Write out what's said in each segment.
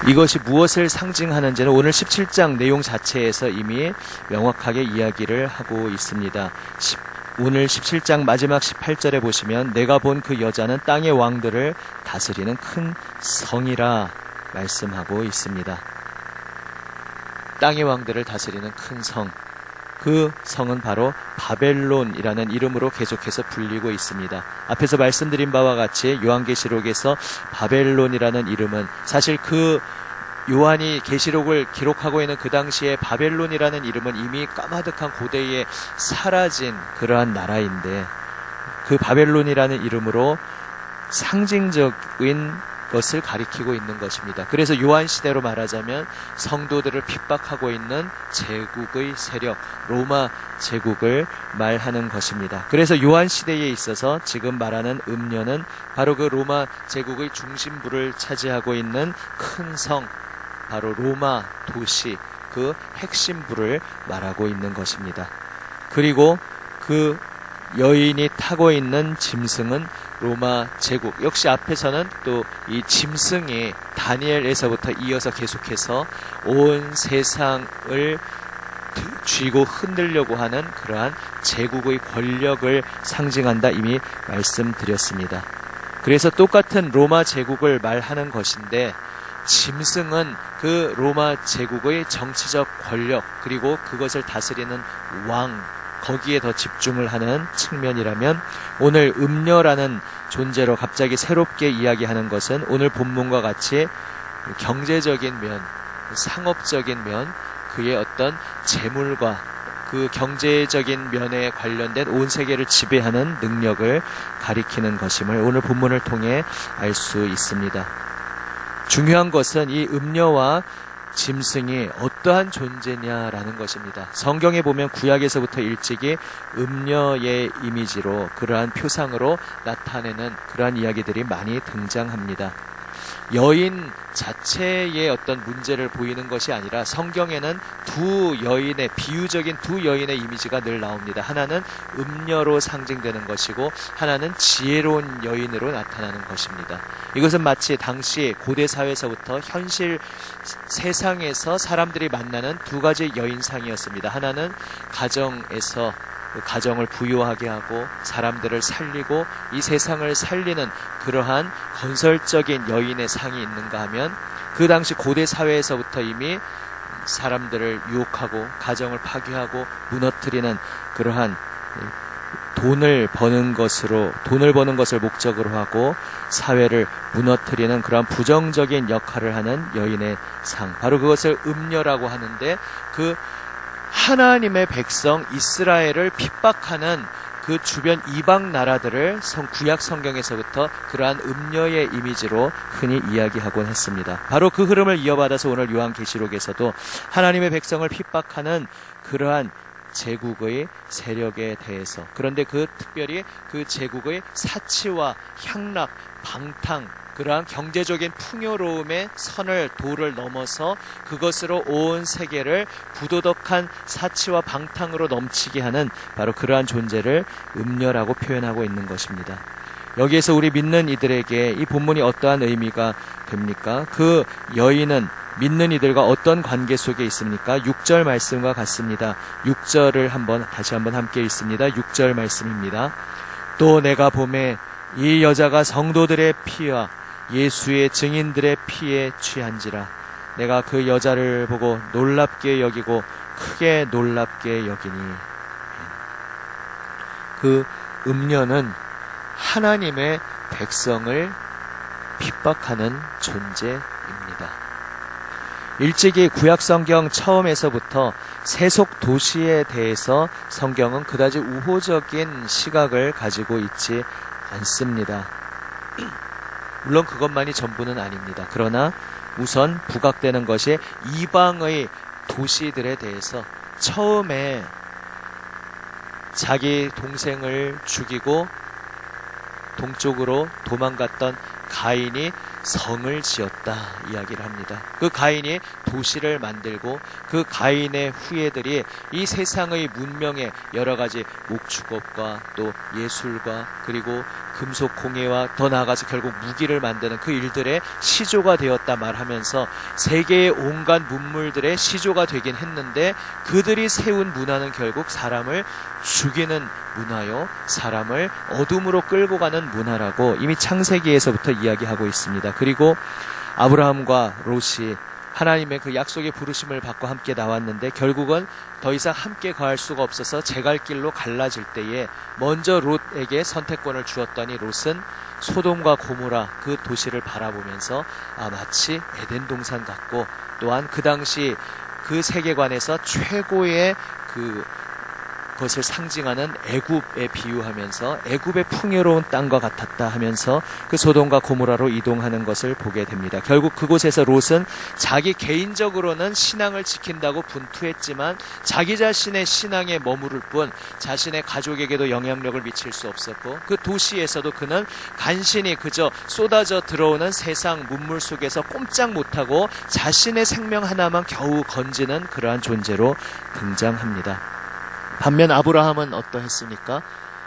이것이 무엇을 상징하는지는 오늘 17장 내용 자체에서 이미 명확하게 이야기를 하고 있습니다. 오늘 17장 마지막 18절에 보시면 내가 본 그 여자는 땅의 왕들을 다스리는 큰 성이라 말씀하고 있습니다. 땅의 왕들을 다스리는 큰 성, 그 성은 바로 바벨론이라는 이름으로 계속해서 불리고 있습니다. 앞에서 말씀드린 바와 같이 요한계시록에서 바벨론이라는 이름은 사실 그 요한이 계시록을 기록하고 있는 그 당시에 바벨론이라는 이름은 이미 까마득한 고대에 사라진 그러한 나라인데, 그 바벨론이라는 이름으로 상징적인 것을 가리키고 있는 것입니다. 그래서 요한 시대로 말하자면 성도들을 핍박하고 있는 제국의 세력, 로마 제국을 말하는 것입니다. 그래서 요한 시대에 있어서 지금 말하는 음녀는 바로 그 로마 제국의 중심부를 차지하고 있는 큰 성, 바로 로마 도시, 그 핵심부를 말하고 있는 것입니다. 그리고 그 여인이 타고 있는 짐승은 로마 제국, 역시 앞에서는 또 이 짐승이 다니엘에서부터 이어서 계속해서 온 세상을 쥐고 흔들려고 하는 그러한 제국의 권력을 상징한다 이미 말씀드렸습니다. 그래서 똑같은 로마 제국을 말하는 것인데, 짐승은 그 로마 제국의 정치적 권력, 그리고 그것을 다스리는 왕, 거기에 더 집중을 하는 측면이라면, 오늘 음녀라는 존재로 갑자기 새롭게 이야기하는 것은 오늘 본문과 같이 경제적인 면, 상업적인 면, 그의 어떤 재물과 그 경제적인 면에 관련된 온 세계를 지배하는 능력을 가리키는 것임을 오늘 본문을 통해 알 수 있습니다. 중요한 것은 이 음녀와 짐승이 어떠한 존재냐라는 것입니다. 성경에 보면 구약에서부터 일찍이 음녀의 이미지로, 그러한 표상으로 나타내는 그러한 이야기들이 많이 등장합니다. 여인 자체의 어떤 문제를 보이는 것이 아니라 성경에는 두 여인의, 비유적인 두 여인의 이미지가 늘 나옵니다. 하나는 음녀로 상징되는 것이고 하나는 지혜로운 여인으로 나타나는 것입니다. 이것은 마치 당시 고대 사회에서부터 현실 세상에서 사람들이 만나는 두 가지 여인상이었습니다. 하나는 가정에서 가정을 부유하게 하고 사람들을 살리고 이 세상을 살리는 그러한 건설적인 여인의 상이 있는가 하면, 그 당시 고대 사회에서부터 이미 사람들을 유혹하고 가정을 파괴하고 무너뜨리는 그러한 돈을 버는 것을 목적으로 하고 사회를 무너뜨리는 그러한 부정적인 역할을 하는 여인의 상, 바로 그것을 음녀라고 하는데, 그 하나님의 백성 이스라엘을 핍박하는 그 주변 이방 나라들을 구약 성경에서부터 그러한 음녀의 이미지로 흔히 이야기하곤 했습니다. 바로 그 흐름을 이어받아서 오늘 요한계시록에서도 하나님의 백성을 핍박하는 그러한 제국의 세력에 대해서, 그런데 특별히 그 제국의 사치와 향락, 방탕, 그러한 경제적인 풍요로움의 도를 넘어서 그것으로 온 세계를 부도덕한 사치와 방탕으로 넘치게 하는 바로 그러한 존재를 음녀라고 표현하고 있는 것입니다. 여기에서 우리 믿는 이들에게 이 본문이 어떠한 의미가 됩니까? 그 여인은 믿는 이들과 어떤 관계 속에 있습니까? 6절 말씀과 같습니다. 6절을 다시 한번 함께 읽습니다. 6절 말씀입니다. 또 내가 보매 이 여자가 성도들의 피와 예수의 증인들의 피에 취한지라. 내가 그 여자를 보고 놀랍게 여기고 크게 놀랍게 여기니. 그 음녀는 하나님의 백성을 핍박하는 존재입니다. 일찍이 구약성경 처음에서부터 세속 도시에 대해서 성경은 그다지 우호적인 시각을 가지고 있지 않습니다. 물론 그것만이 전부는 아닙니다. 그러나 우선 부각되는 것이 이방의 도시들에 대해서 처음에 자기 동생을 죽이고 동쪽으로 도망갔던 가인이 성을 지었다 이야기를 합니다. 그 가인이 도시를 만들고 그 가인의 후예들이 이 세상의 문명의 여러 가지 목축업과 또 예술과 그리고 금속 공예와 더 나아가서 결국 무기를 만드는 그 일들의 시조가 되었다 말하면서 세계의 온갖 문물들의 시조가 되긴 했는데 그들이 세운 문화는 결국 사람을 죽이는 문화요, 사람을 어둠으로 끌고 가는 문화라고 이미 창세기에서부터 이야기하고 있습니다. 그리고 아브라함과 롯이 하나님의 그 약속의 부르심을 받고 함께 나왔는데 결국은 더 이상 함께 거할 수가 없어서 제갈 길로 갈라질 때에 먼저 롯에게 선택권을 주었더니 롯은 소돔과 고모라 그 도시를 바라보면서 마치 에덴 동산 같고 또한 그 당시 그 세계관에서 최고의 그것을 상징하는 애굽에 비유하면서 애굽의 풍요로운 땅과 같았다 하면서 그 소돔과 고모라로 이동하는 것을 보게 됩니다. 결국 그곳에서 롯은 자기 개인적으로는 신앙을 지킨다고 분투했지만 자기 자신의 신앙에 머무를 뿐 자신의 가족에게도 영향력을 미칠 수 없었고 그 도시에서도 그는 간신히 그저 쏟아져 들어오는 세상 문물 속에서 꼼짝 못하고 자신의 생명 하나만 겨우 건지는 그러한 존재로 등장합니다. 반면 아브라함은 어떠했습니까?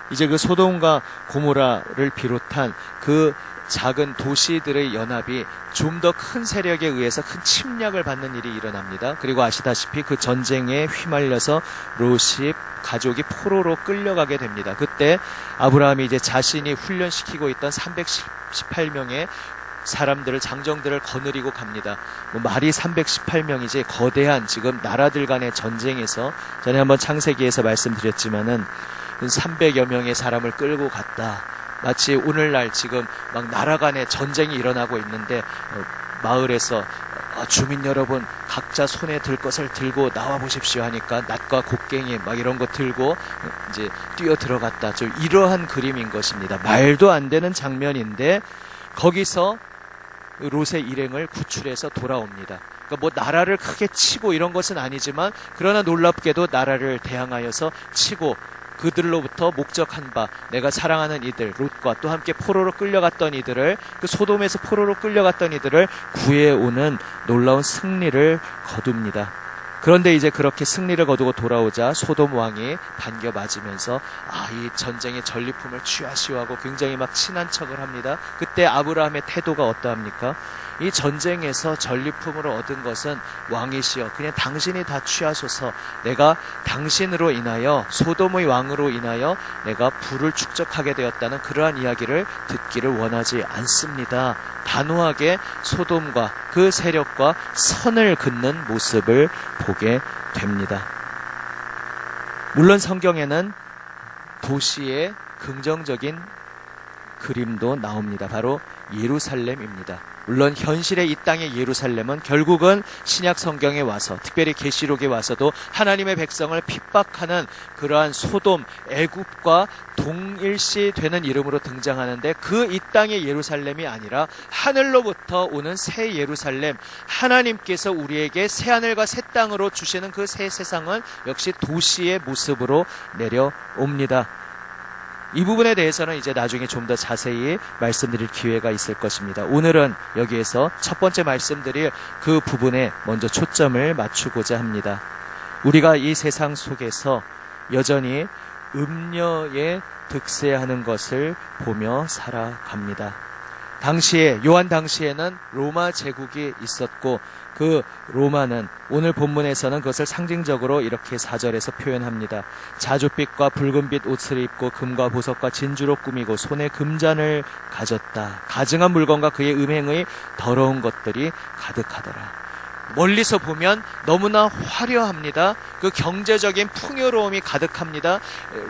이제 그 소돔과 고모라를 비롯한 그 작은 도시들의 연합이 좀 더 큰 세력에 의해서 큰 침략을 받는 일이 일어납니다. 그리고 아시다시피 그 전쟁에 휘말려서 롯이 가족이 포로로 끌려가게 됩니다. 그때 아브라함이 이제 자신이 훈련시키고 있던 318명의 사람들을 장정들을 거느리고 갑니다. 말이 318명이지 거대한 지금 나라들 간의 전쟁에서 전에 한번 창세기에서 말씀드렸지만은 300여 명의 사람을 끌고 갔다. 마치 오늘날 지금 막 나라 간의 전쟁이 일어나고 있는데 마을에서 주민 여러분 각자 손에 들 것을 들고 나와 보십시오 하니까 낫과 곡괭이 막 이런 거 들고 이제 뛰어 들어갔다. 좀 이러한 그림인 것입니다. 말도 안 되는 장면인데 거기서 롯의 일행을 구출해서 돌아옵니다. 그러니까 뭐 나라를 크게 치고 이런 것은 아니지만 그러나 놀랍게도 나라를 대항하여서 치고 그들로부터 목적한 바 내가 사랑하는 이들 롯과 또 함께 포로로 끌려갔던 이들을 그 소돔에서 포로로 끌려갔던 이들을 구해오는 놀라운 승리를 거둡니다. 그런데 이제 그렇게 승리를 거두고 돌아오자 소돔 왕이 반겨 맞으면서 이 전쟁의 전리품을 취하시오하고 굉장히 막 친한 척을 합니다. 그때 아브라함의 태도가 어떠합니까? 이 전쟁에서 전리품으로 얻은 것은 왕이시여 그냥 당신이 다 취하소서. 내가 당신으로 인하여 소돔의 왕으로 인하여 내가 부를 축적하게 되었다는 그러한 이야기를 듣기를 원하지 않습니다. 단호하게 소돔과 그 세력과 선을 긋는 모습을 보게 됩니다. 물론 성경에는 도시의 긍정적인 그림도 나옵니다. 바로 예루살렘입니다. 물론 현실의 이 땅의 예루살렘은 결국은 신약 성경에 와서 특별히 계시록에 와서도 하나님의 백성을 핍박하는 그러한 소돔, 애굽과 동일시 되는 이름으로 등장하는데 그 이 땅의 예루살렘이 아니라 하늘로부터 오는 새 예루살렘, 하나님께서 우리에게 새 하늘과 새 땅으로 주시는 그 새 세상은 역시 도시의 모습으로 내려옵니다. 이 부분에 대해서는 이제 나중에 좀 더 자세히 말씀드릴 기회가 있을 것입니다. 오늘은 여기에서 첫 번째 말씀드릴 그 부분에 먼저 초점을 맞추고자 합니다. 우리가 이 세상 속에서 여전히 음녀에 득세하는 것을 보며 살아갑니다. 요한 당시에는 로마 제국이 있었고 그 로마는 오늘 본문에서는 그것을 상징적으로 이렇게 4절에서 표현합니다. 자줏빛과 붉은빛 옷을 입고 금과 보석과 진주로 꾸미고 손에 금잔을 가졌다. 가증한 물건과 그의 음행의 더러운 것들이 가득하더라. 멀리서 보면 너무나 화려합니다. 그 경제적인 풍요로움이 가득합니다.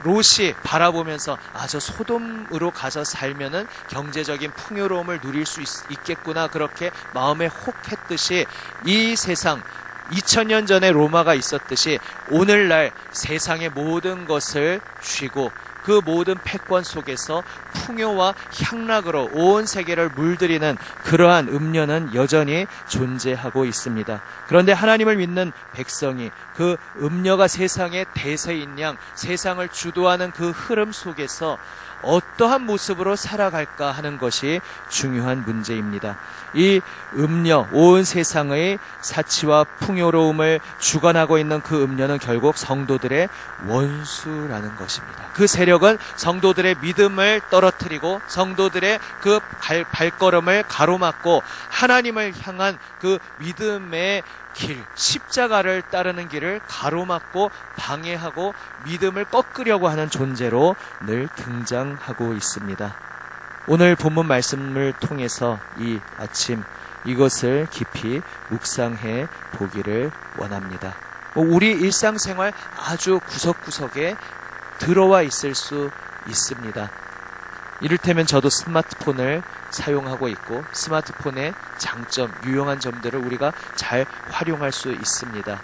롯이 바라보면서 저 소돔으로 가서 살면은 경제적인 풍요로움을 누릴 수 있겠구나 그렇게 마음에 혹했듯이 이 세상 2000년 전에 로마가 있었듯이 오늘날 세상의 모든 것을 쥐고 그 모든 패권 속에서 풍요와 향락으로 온 세계를 물들이는 그러한 음녀는 여전히 존재하고 있습니다. 그런데 하나님을 믿는 백성이 그 음녀가 세상의 대세인 양 세상을 주도하는 그 흐름 속에서 어떠한 모습으로 살아갈까 하는 것이 중요한 문제입니다. 이 음녀, 온 세상의 사치와 풍요로움을 주관하고 있는 그 음녀는 결국 성도들의 원수라는 것입니다. 그 세력은 성도들의 믿음을 떨어뜨리고 성도들의 그 발걸음을 가로막고 하나님을 향한 그 믿음의 길, 십자가를 따르는 길을 가로막고 방해하고 믿음을 꺾으려고 하는 존재로 늘 등장하고 있습니다. 오늘 본문 말씀을 통해서 이 아침 이것을 깊이 묵상해 보기를 원합니다. 우리 일상생활 아주 구석구석에 들어와 있을 수 있습니다. 이를테면 저도 스마트폰을 사용하고 있고 스마트폰의 장점, 유용한 점들을 우리가 잘 활용할 수 있습니다.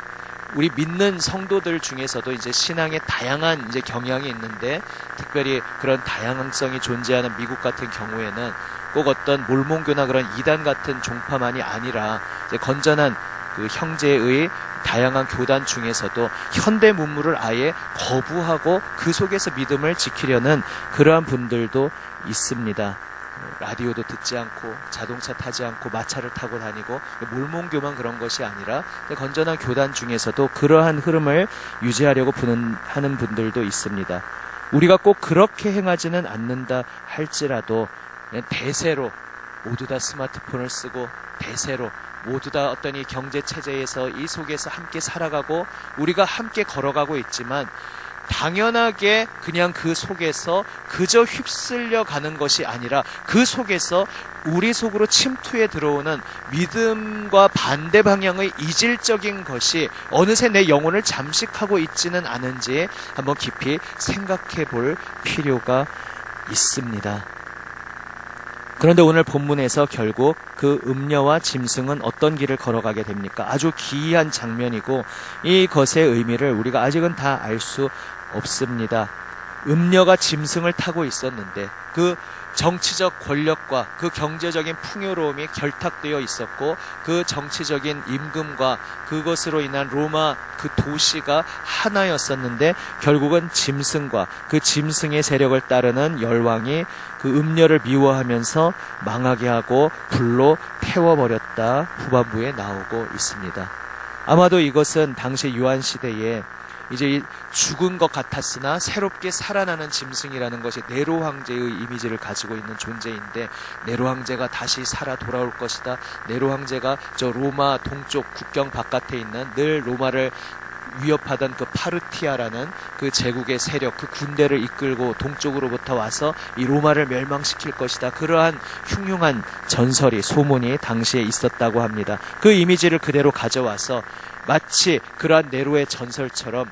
우리 믿는 성도들 중에서도 이제 신앙의 다양한 이제 경향이 있는데 특별히 그런 다양성이 존재하는 미국 같은 경우에는 꼭 어떤 몰몬교나 그런 이단 같은 종파만이 아니라 이제 건전한 그 형제의 다양한 교단 중에서도 현대 문물을 아예 거부하고 그 속에서 믿음을 지키려는 그러한 분들도 있습니다. 라디오도 듣지 않고 자동차 타지 않고 마차를 타고 다니고 몰몬교만 그런 것이 아니라 건전한 교단 중에서도 그러한 흐름을 유지하려고 하는 분들도 있습니다. 우리가 꼭 그렇게 행하지는 않는다 할지라도 그냥 대세로 모두 다 스마트폰을 쓰고 대세로 모두 다 어떤 이 경제 체제에서 이 속에서 함께 살아가고 우리가 함께 걸어가고 있지만 당연하게 그냥 그 속에서 그저 휩쓸려 가는 것이 아니라 그 속에서 우리 속으로 침투해 들어오는 믿음과 반대 방향의 이질적인 것이 어느새 내 영혼을 잠식하고 있지는 않은지 한번 깊이 생각해 볼 필요가 있습니다. 그런데 오늘 본문에서 결국 그 음녀와 짐승은 어떤 길을 걸어가게 됩니까? 아주 기이한 장면이고 이것의 의미를 우리가 아직은 다 알 수 없습니다. 음녀가 짐승을 타고 있었는데 그 정치적 권력과 그 경제적인 풍요로움이 결탁되어 있었고 그 정치적인 임금과 그것으로 인한 로마 그 도시가 하나였었는데 결국은 짐승과 그 짐승의 세력을 따르는 열왕이 그 음녀를 미워하면서 망하게 하고 불로 태워버렸다 후반부에 나오고 있습니다. 아마도 이것은 당시 요한 시대에 이제 죽은 것 같았으나 새롭게 살아나는 짐승이라는 것이 네로 황제의 이미지를 가지고 있는 존재인데 네로 황제가 다시 살아 돌아올 것이다. 네로 황제가 저 로마 동쪽 국경 바깥에 있는 늘 로마를 위협하던 그 파르티아라는 그 제국의 세력, 그 군대를 이끌고 동쪽으로부터 와서 이 로마를 멸망시킬 것이다. 그러한 흉흉한 전설이, 소문이 당시에 있었다고 합니다. 그 이미지를 그대로 가져와서 마치 그러한 네로의 전설처럼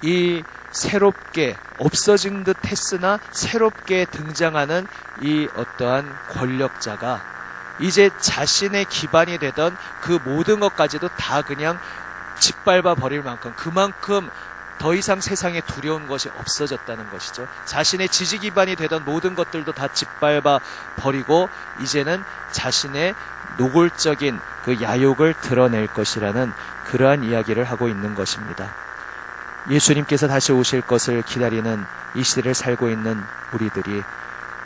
이 새롭게 없어진 듯 했으나 새롭게 등장하는 이 어떠한 권력자가 이제 자신의 기반이 되던 그 모든 것까지도 다 그냥 짓밟아 버릴 만큼 그만큼 더 이상 세상에 두려운 것이 없어졌다는 것이죠. 자신의 지지 기반이 되던 모든 것들도 다 짓밟아 버리고 이제는 자신의 노골적인 그 야욕을 드러낼 것이라는 그러한 이야기를 하고 있는 것입니다. 예수님께서 다시 오실 것을 기다리는 이 시대를 살고 있는 우리들이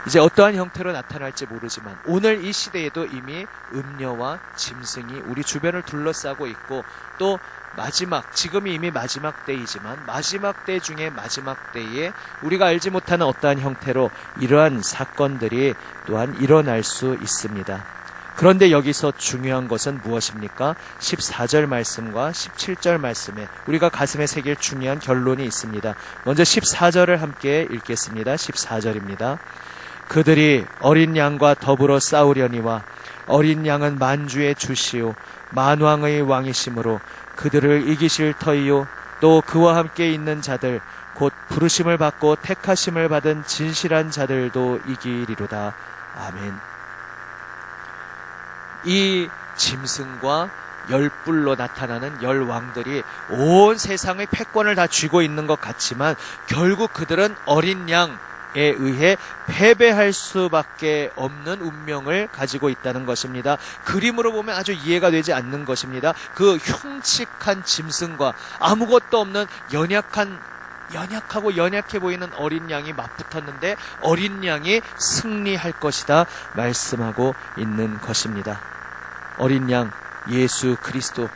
이제 어떠한 형태로 나타날지 모르지만 오늘 이 시대에도 이미 음녀와 짐승이 우리 주변을 둘러싸고 있고 또 지금이 이미 마지막 때이지만 마지막 때 중에 마지막 때에 우리가 알지 못하는 어떠한 형태로 이러한 사건들이 또한 일어날 수 있습니다. 그런데 여기서 중요한 것은 무엇입니까? 14절 말씀과 17절 말씀에 우리가 가슴에 새길 중요한 결론이 있습니다. 먼저 14절을 함께 읽겠습니다. 14절입니다. 그들이 어린 양과 더불어 싸우려니와 어린 양은 만주의 주시오 만왕의 왕이심으로 그들을 이기실 터이요 또 그와 함께 있는 자들 곧 부르심을 받고 택하심을 받은 진실한 자들도 이기리로다. 아멘. 이 짐승과 열불로 나타나는 열왕들이 온 세상의 패권을 다 쥐고 있는 것 같지만 결국 그들은 어린 양에 의해 패배할 수밖에 없는 운명을 가지고 있다는 것입니다. 그림으로 보면 아주 이해가 되지 않는 것입니다. 그 흉측한 짐승과 아무것도 없는 연약한 연약하고 연약해 보이는 어린 양이 맞붙었는데 어린 양이 승리할 것이다 말씀하고 있는 것입니다. 어린 양 예수 그리스도,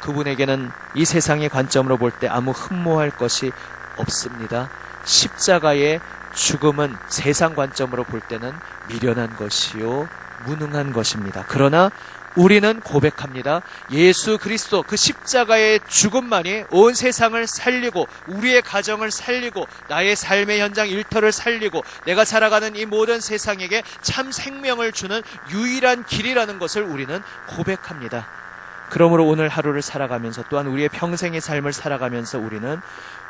그분에게는 이 세상의 관점으로 볼 때 아무 흠모할 것이 없습니다. 십자가의 죽음은 세상 관점으로 볼 때는 미련한 것이요 무능한 것입니다. 그러나 우리는 고백합니다. 예수 그리스도 그 십자가의 죽음만이 온 세상을 살리고 우리의 가정을 살리고 나의 삶의 현장 일터를 살리고 내가 살아가는 이 모든 세상에게 참 생명을 주는 유일한 길이라는 것을 우리는 고백합니다. 그러므로 오늘 하루를 살아가면서 또한 우리의 평생의 삶을 살아가면서 우리는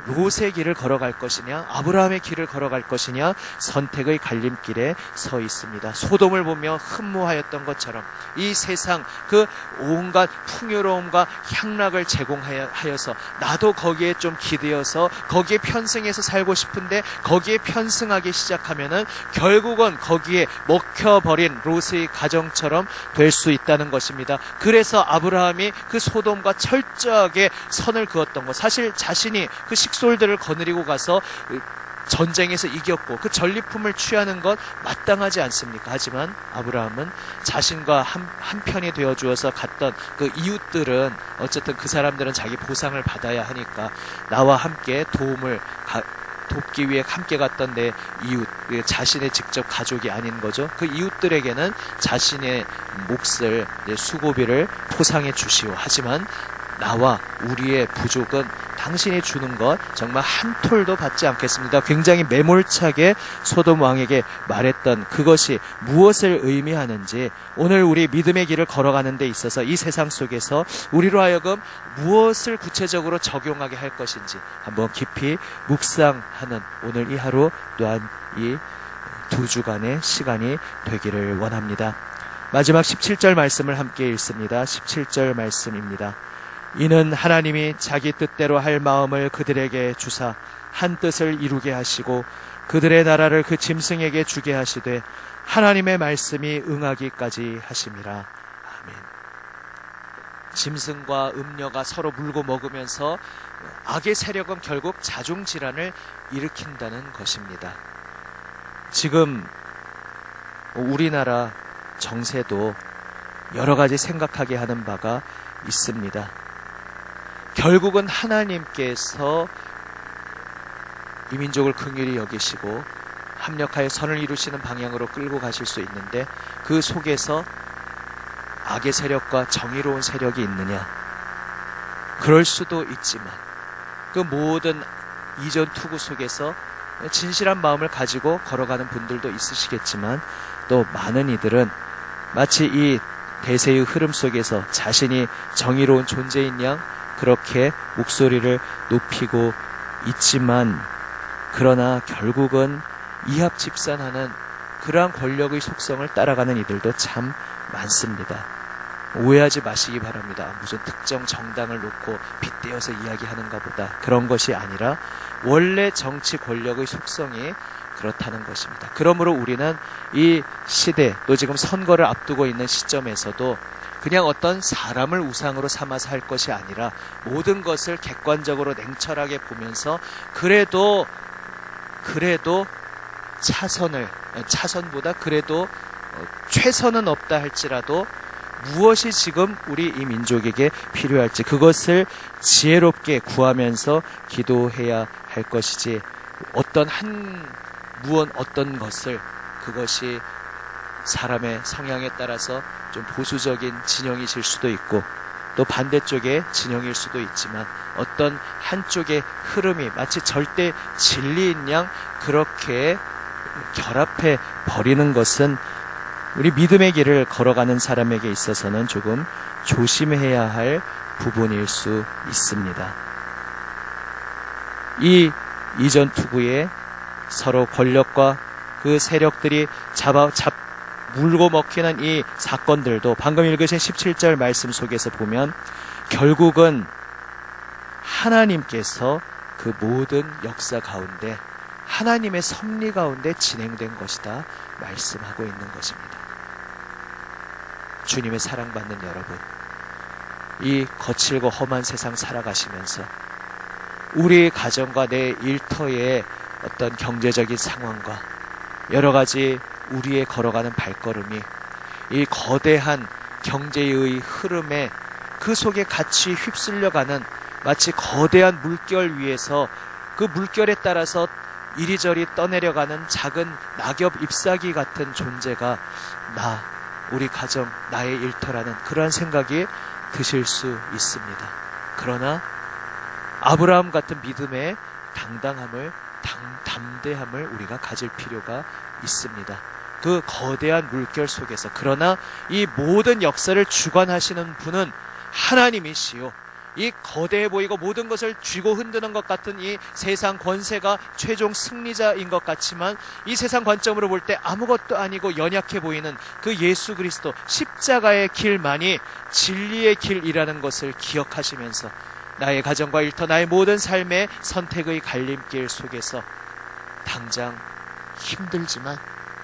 롯의 길을 걸어갈 것이냐 아브라함의 길을 걸어갈 것이냐 선택의 갈림길에 서 있습니다. 소돔을 보며 흠모하였던 것처럼 이 세상 그 온갖 풍요로움과 향락을 제공하여서 나도 거기에 좀 기대어서 거기에 편승해서 살고 싶은데 거기에 편승하기 시작하면은 결국은 거기에 먹혀버린 롯의 가정처럼 될 수 있다는 것입니다. 그래서 아브라함이 그 소돔과 철저하게 선을 그었던 것, 사실 자신이 그 식솔들을 거느리고 가서 전쟁에서 이겼고 그 전리품을 취하는 것 마땅하지 않습니까? 하지만 아브라함은 자신과 한편이 되어 주어서 갔던 그 이웃들은 어쨌든 그 사람들은 자기 보상을 받아야 하니까 나와 함께 돕기 위해 함께 갔던 내 이웃, 자신의 직접 가족이 아닌 거죠. 그 이웃들에게는 자신의 몫을, 수고비를 포상해 주시오. 하지만 나와 우리의 부족은 당신이 주는 것 정말 한 톨도 받지 않겠습니다. 굉장히 매몰차게 소돔 왕에게 말했던 그것이 무엇을 의미하는지, 오늘 우리 믿음의 길을 걸어가는 데 있어서 이 세상 속에서 우리로 하여금 무엇을 구체적으로 적용하게 할 것인지 한번 깊이 묵상하는 오늘 이 하루 또한 이 2주간의 시간이 되기를 원합니다. 마지막 17절 말씀을 함께 읽습니다. 17절 말씀입니다. 이는 하나님이 자기 뜻대로 할 마음을 그들에게 주사 한 뜻을 이루게 하시고 그들의 나라를 그 짐승에게 주게 하시되 하나님의 말씀이 응하기까지 하심이라. 아멘. 짐승과 음녀가 서로 물고 먹으면서 악의 세력은 결국 자중질환을 일으킨다는 것입니다. 지금 우리나라 정세도 여러 가지 생각하게 하는 바가 있습니다. 결국은 하나님께서 이 민족을 긍휼히 여기시고 합력하여 선을 이루시는 방향으로 끌고 가실 수 있는데 그 속에서 악의 세력과 정의로운 세력이 있느냐? 그럴 수도 있지만 그 모든 이전 투구 속에서 진실한 마음을 가지고 걸어가는 분들도 있으시겠지만 또 많은 이들은 마치 이 대세의 흐름 속에서 자신이 정의로운 존재인 양 그렇게 목소리를 높이고 있지만 그러나 결국은 이합집산하는 그러한 권력의 속성을 따라가는 이들도 참 많습니다. 오해하지 마시기 바랍니다. 무슨 특정 정당을 놓고 빗대어서 이야기하는가 보다 그런 것이 아니라 원래 정치 권력의 속성이 그렇다는 것입니다. 그러므로 우리는 이 시대 또 지금 선거를 앞두고 있는 시점에서도 그냥 어떤 사람을 우상으로 삼아서 할 것이 아니라 모든 것을 객관적으로 냉철하게 보면서 그래도 차선보다 그래도 최선은 없다 할지라도 무엇이 지금 우리 이 민족에게 필요할지 그것을 지혜롭게 구하면서 기도해야 할 것이지 어떤 것을 그것이 사람의 성향에 따라서 좀 보수적인 진영이실 수도 있고 또 반대쪽의 진영일 수도 있지만 어떤 한쪽의 흐름이 마치 절대 진리인 양 그렇게 결합해 버리는 것은 우리 믿음의 길을 걸어가는 사람에게 있어서는 조금 조심해야 할 부분일 수 있습니다. 이 이전 투구에 서로 권력과 그 세력들이 물고 먹히는 이 사건들도 방금 읽으신 17절 말씀 속에서 보면 결국은 하나님께서 그 모든 역사 가운데 하나님의 섭리 가운데 진행된 것이다 말씀하고 있는 것입니다. 주님의 사랑받는 여러분, 이 거칠고 험한 세상 살아가시면서 우리 가정과 내 일터의 어떤 경제적인 상황과 여러 가지 우리의 걸어가는 발걸음이 이 거대한 경제의 흐름에 그 속에 같이 휩쓸려가는 마치 거대한 물결 위에서 그 물결에 따라서 이리저리 떠내려가는 작은 낙엽 잎사귀 같은 존재가 우리 가정, 나의 일터라는 그러한 생각이 드실 수 있습니다. 그러나 아브라함 같은 믿음의 담대함을 우리가 가질 필요가 있습니다. 그 거대한 물결 속에서, 그러나 이 모든 역사를 주관하시는 분은 하나님이시요, 이 거대해 보이고 모든 것을 쥐고 흔드는 것 같은 이 세상 권세가 최종 승리자인 것 같지만, 이 세상 관점으로 볼 때 아무것도 아니고 연약해 보이는 그 예수 그리스도 십자가의 길만이 진리의 길이라는 것을 기억하시면서 나의 가정과 일터, 나의 모든 삶의 선택의 갈림길 속에서 당장 힘들지만,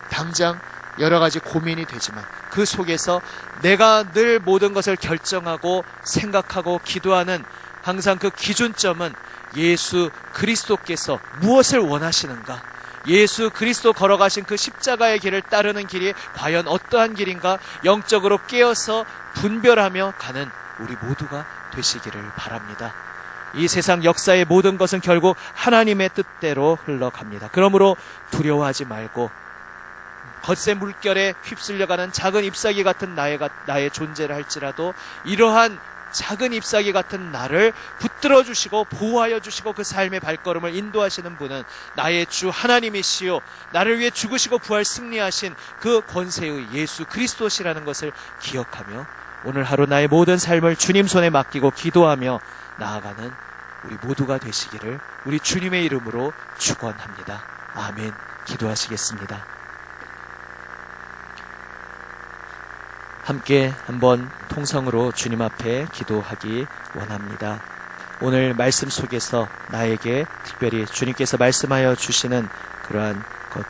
당장 여러 가지 고민이 되지만, 그 속에서 내가 늘 모든 것을 결정하고 생각하고 기도하는 항상 그 기준점은 예수 그리스도께서 무엇을 원하시는가, 예수 그리스도 걸어가신 그 십자가의 길을 따르는 길이 과연 어떠한 길인가 영적으로 깨어서 분별하며 가는 우리 모두가 되시기를 바랍니다. 이 세상 역사의 모든 것은 결국 하나님의 뜻대로 흘러갑니다. 그러므로 두려워하지 말고 거센 물결에 휩쓸려가는 작은 잎사귀 같은 나의 존재를 할지라도 이러한 작은 잎사귀 같은 나를 붙들어 주시고 보호하여 주시고 그 삶의 발걸음을 인도하시는 분은 나의 주 하나님이시요, 나를 위해 죽으시고 부활 승리하신 그 권세의 예수 그리스도시라는 것을 기억하며 오늘 하루 나의 모든 삶을 주님 손에 맡기고 기도하며 나아가는 우리 모두가 되시기를 우리 주님의 이름으로 축원합니다. 아멘. 기도하시겠습니다. 함께 한번 통성으로 주님 앞에 기도하기 원합니다. 오늘 말씀 속에서 나에게 특별히 주님께서 말씀하여 주시는 그러한 것,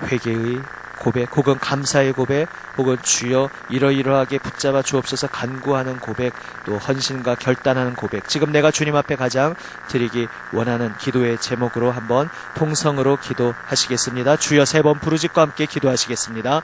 회개의 고백 혹은 감사의 고백 혹은 주여 이러이러하게 붙잡아 주옵소서 간구하는 고백, 또 헌신과 결단하는 고백, 지금 내가 주님 앞에 가장 드리기 원하는 기도의 제목으로 한번 통성으로 기도하시겠습니다. 주여 3번 부르짖고 함께 기도하시겠습니다.